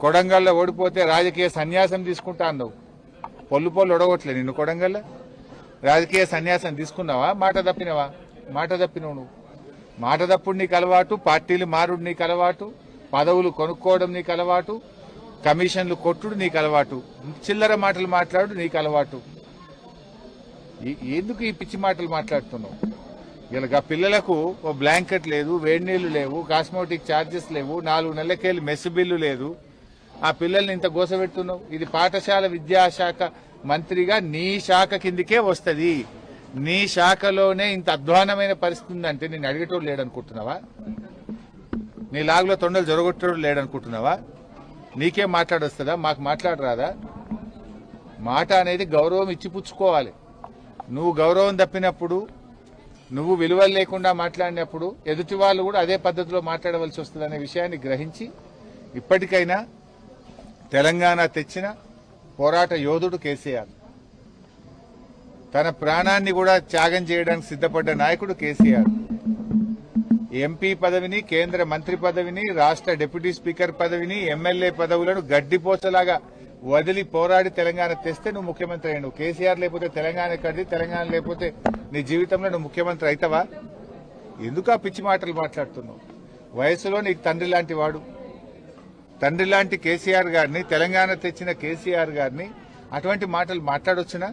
కొడంగల్లో ఓడిపోతే రాజకీయ సన్యాసం తీసుకుంటా అన్నావు. పొల్లు ఒడగొట్టలే నిన్ను కొడంగల్లో. రాజకీయ సన్యాసం తీసుకున్నావా? మాట తప్పినవా? మాట తప్పినవు నువ్వు. మాట తప్పుడు నీకు అలవాటు, పార్టీలు మారుడు నీకు అలవాటు, పదవులు కొనుక్కోవడం నీకు అలవాటు, కమిషన్లు కొట్టుడు నీకు అలవాటు, చిల్లర మాటలు మాట్లాడు నీకు అలవాటు. ఎందుకు ఈ పిచ్చి మాటలు మాట్లాడుతున్నావు? ఇలా పిల్లలకు ఓ బ్లాంకెట్ లేదు, వేడి నీళ్లు లేవు, కాస్మోటిక్ ఛార్జెస్ లేవు, 4 నెలలకెళ్ళి మెస్ బిల్లు లేదు. ఆ పిల్లల్ని ఇంత గోసపెడుతున్నావు. ఇది పాఠశాల విద్యాశాఖ మంత్రిగా నీ శాఖ కిందికే వస్తుంది. నీ శాఖలోనే ఇంత అధ్వానమైన పరిస్థితి ఉందంటే నేను అడిగేటోడు లేడనుకుంటున్నావా? నీ లాగులో తొండలు జొరగొట్టేటోడు లేడనుకుంటున్నావా? నీకేం మాట్లాడొస్తుందా? మాకు మాట్లాడరాదా? మాట అనేది గౌరవం ఇచ్చి పుచ్చుకోవాలి. నువ్వు గౌరవం తప్పినప్పుడు, నువ్వు విలువలు లేకుండా మాట్లాడినప్పుడు ఎదుటి వాళ్ళు కూడా అదే పద్ధతిలో మాట్లాడవలసి వస్తుందనే విషయాన్ని గ్రహించి ఇప్పటికైనా తెలంగాణ తెచ్చిన పోరాట యోధుడు కేసీఆర్, తన ప్రాణాన్ని కూడా త్యాగం చేయడానికి సిద్ధపడ్డ నాయకుడు కేసీఆర్. ఎంపీ పదవిని, కేంద్ర మంత్రి పదవిని, రాష్ట్ర డిప్యూటీ స్పీకర్ పదవిని, ఎమ్మెల్యే పదవులను గడ్డిపోచలాగా వదిలి పోరాడి తెలంగాణ తెస్తే నువ్వు ముఖ్యమంత్రి అయ్యావు. కేసీఆర్ లేకపోతే తెలంగాణ కడిది, తెలంగాణ లేకపోతే నీ జీవితంలో నువ్వు ముఖ్యమంత్రి అవుతావా? ఎందుకు ఆ పిచ్చి మాటలు మాట్లాడుతున్నావు? వయసులో నీకు తండ్రి లాంటి వాడు, తండ్రి లాంటి కేసీఆర్ గారిని, తెలంగాణ తెచ్చిన కేసీఆర్ గారిని అటువంటి మాటలు మాట్లాడొచ్చునా?